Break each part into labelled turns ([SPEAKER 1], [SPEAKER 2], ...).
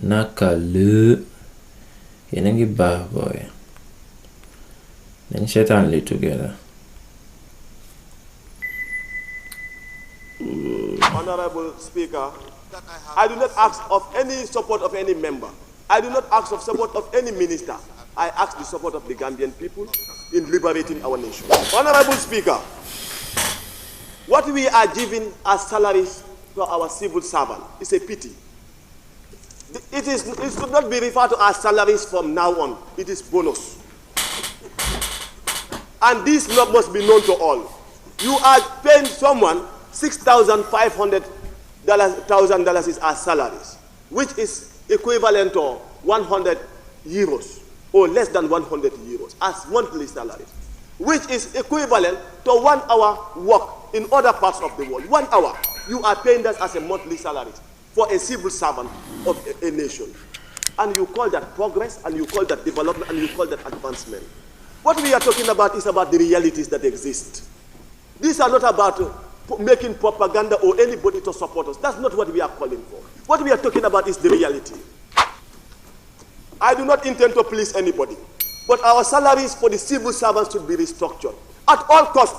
[SPEAKER 1] Nakalu. Yenengi bah boy. Then shaitan li together.
[SPEAKER 2] Honorable Speaker, I do not ask of any support of any member. I do not ask of support of any minister. I ask the support of the Gambian people in liberating our nation. Honorable Speaker, what we are giving as salaries to our civil servant is a pity. It should not be referred to as salaries from now on. It is bonus. And this must be known to all. You are paying someone $6,500 as salaries, which is equivalent to 100 euros or less than 100 euros as monthly salaries, which is equivalent to 1 hour work in other parts of the world. 1 hour, you are paying that as a monthly salary for a civil servant of a nation. And you call that progress, and you call that development, and you call that advancement. What we are talking about is about the realities that exist. These are not about making propaganda or anybody to support us. That's not what we are calling for. What we are talking about is the reality. I do not intend to please anybody, but our salaries for the civil servants should be restructured at all costs.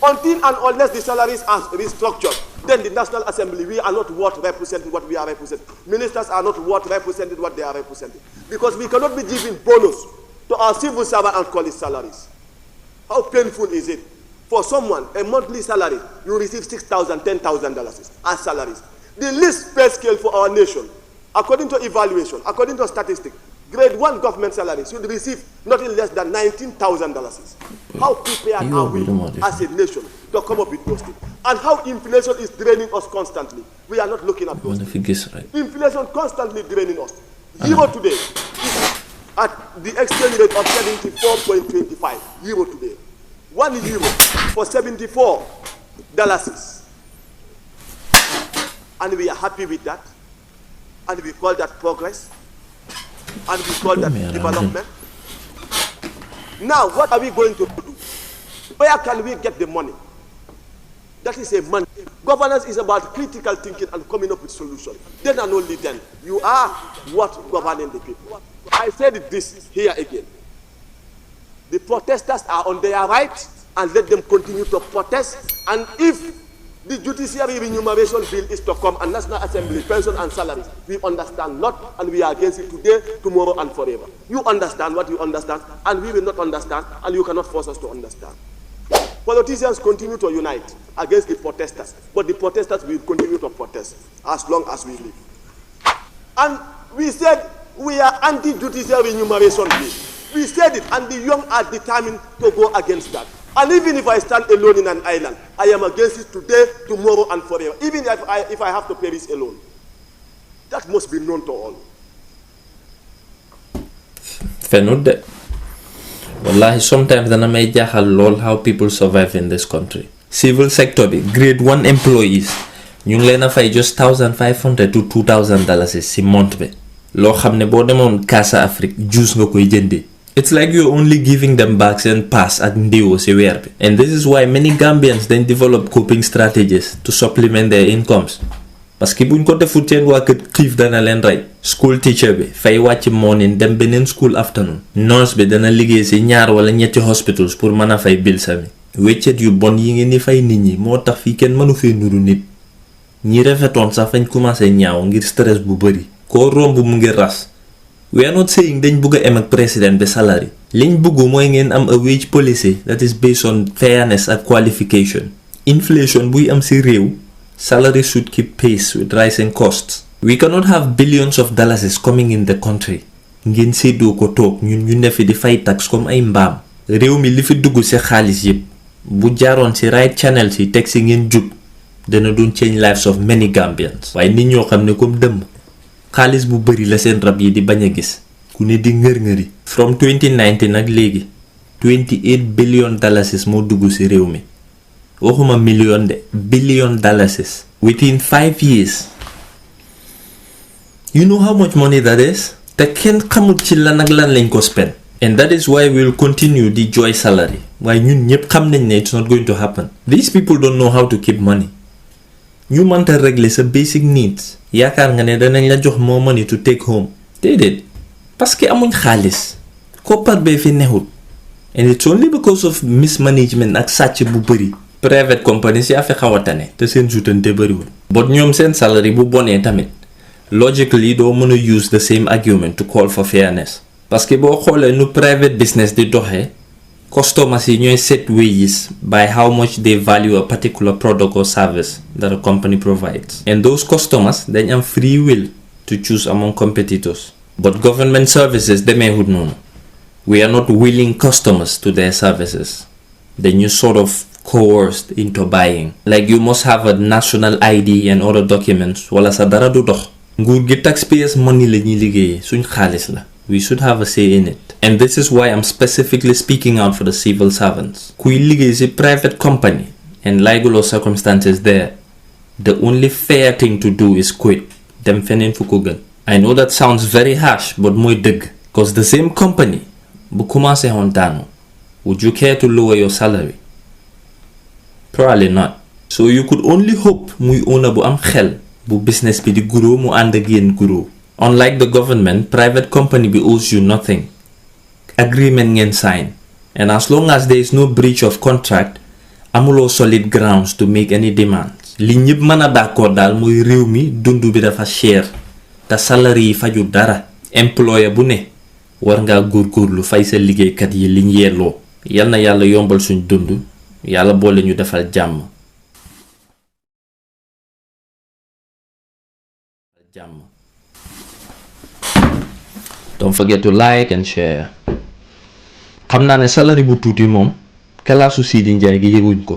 [SPEAKER 2] Until and unless the salaries are restructured, then the National Assembly, we are not worth representing what we are representing. Ministers are not worth representing what they are representing. Because we cannot be giving bonus to our civil servant and call it salaries. How painful is it? For someone, a monthly salary, you receive $6,000, $10,000 as salaries. The least pay scale for our nation, according to evaluation, according to statistics, grade 1 government salary should receive nothing less than $19,000. How prepared are we as a nation to come up with those things? And how inflation is draining us constantly. We are not looking at those things. Inflation constantly draining us. Euro today is at the exchange rate of 74.25 euro today. 1 euro for $74. And we are happy with that. And we call that progress. And we call that development. Now, what are we going to do? Where can we get the money? That is a man. Governance is about critical thinking and coming up with solutions. Then and only then, you are what governing the people. I said this here again. The protesters are on their right, and let them continue to protest. And if the judiciary remuneration bill is to come and National Assembly pension and salaries, we understand not, and we are against it today, tomorrow, and forever. You understand what you understand, and we will not understand, and you cannot force us to understand. Politicians continue to unite against the protesters, but the protesters will continue to protest as long as we live. And we said we are anti-judicial remuneration bill. We said it, and the young are determined to go against that. And even if I stand alone in an island, I am against it today, tomorrow, and forever. Even if I have to perish alone. That must be known to all.
[SPEAKER 1] Fenude. Wallahi, sometimes then I may jahal lol how people survive in this country. Civil sector, grade 1 employees, ñu ngi leen a fay just $1,500 to $2,000 si month bi. Loo xam ne boo demoon Casa Afrique juice nga koy jëndee. It's like you're only giving them bags and pass at ndewo si weer bi. And this is why many Gambians then develop coping strategies to supplement their incomes. Parce que buñ ko defut seen waa kër xiif dana leen rey. School teacher bi fay wàcc morning dem beneen school afternoon. Nurse bi dana liggéey si ñaar wala ñetti hospitals pour mën a fay bill sami. Weccet yu bon yi ngeen di fay nit ñi moo tax fii kenn mënu fee nuru nit. Ñi rafetoon sax fañ commencé ñaaw ngir stress bu bari. Koo romb mu ngi ras. We are not saying dañ bëgg a em ak président bi salary. Liñ bëgg mooy ngeen am a wage policy that is based on fairness ak qualification. Inflation buy am si réew, salary should keep pace with rising costs. We cannot have billions of dollars coming in the country. Ngeen séddoo ko toog ñun ñu ne fi di fay tax comme ay mbaam. Réew mi li fi dugg si xaalis yépp bu jaaroon si right channel si teg si ngeen jub dana doon change lives of many Gambians. Waaye nit ñoo xam ne comme dëmm xaalis bu bari la seen rab yi di bañ a gis ku ne di ngër-ngëri. From 2019 nag léegi $28 billion moo dugg si réew mi. Waxuma million de billion dollars within 5 years. You know how much money that is? Te kenn xamul ci lan ak lan lañ ko spend. And that is why we will continue the joy salary. Waaye ñun ñëpp xam nañ ne it's not going to happen. These people don't know how to keep money. ñu mënta régler sa basic needs yaakaar nga ne danañ la jox more money to take home déedéet parce que amuñ xaalis koppar bee fi nexut and it's only because of mismanagement ak sàcc bu bëri private companies yaa fi xaw a tane te seen jutante bëriwul but ñoom seen salary bu bonee tamit logically doo mën a use the same argument to call for fairness parce que boo xoolee nu private business di doxee customers yi ñooy set wages by how much they value a particular product or service that a company provides and those customers dañ am free will to choose among competitors but government services demeewut noonu we are not willing customers to their services then you sort of coerced into buying like you must have a national ID and other documents wala sa dara du dox nguur gi taxpayers money la ñuy liggéeyee suñ xaalis la we should have a say in it and this is why I'm specifically speaking out for the civil servants kuy liggéey ci private company and legal circumstances there the only fair thing to do is quit dem feneen fu ko gën I know that sounds very harsh but mooy dëgg cause the same company bu commencé woon daanu would you care to lower your salary probably not so you could only hope muy owner bu am xel bu business bi di grow mu ànd ak yéen grow unlike the government private company bi owes you nothing agreement ngeen sign and as long as there is no breach of contract amuloo solid grounds to make any demands li ñëpp mën a d'accord daal mooy réew mi dund bi dafa cher te salary yi faju dara employer bu ne war ngaa góorgóorlu fay sa liggéeykat yi liñ yelloo yal na yàlla yombal suñ dund yàlla boole ñu defal jàmm don't forget to like and share xam naa ne salary bu tuuti moom kalaasu Sidi Njaay gi yëguñ ko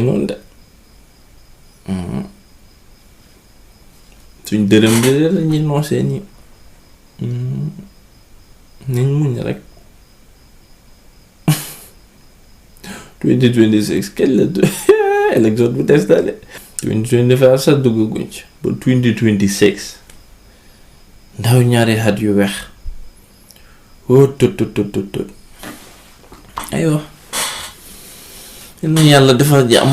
[SPEAKER 1] noonu de suñ dërëm bi la ñuy noosee nii nañ muñ rek 2026 kañ la élection bu des daal 2025 sax duggaguñ ci ba 2026 ndaw ñaari xat yu weex tot aywa yàlla defal jàmm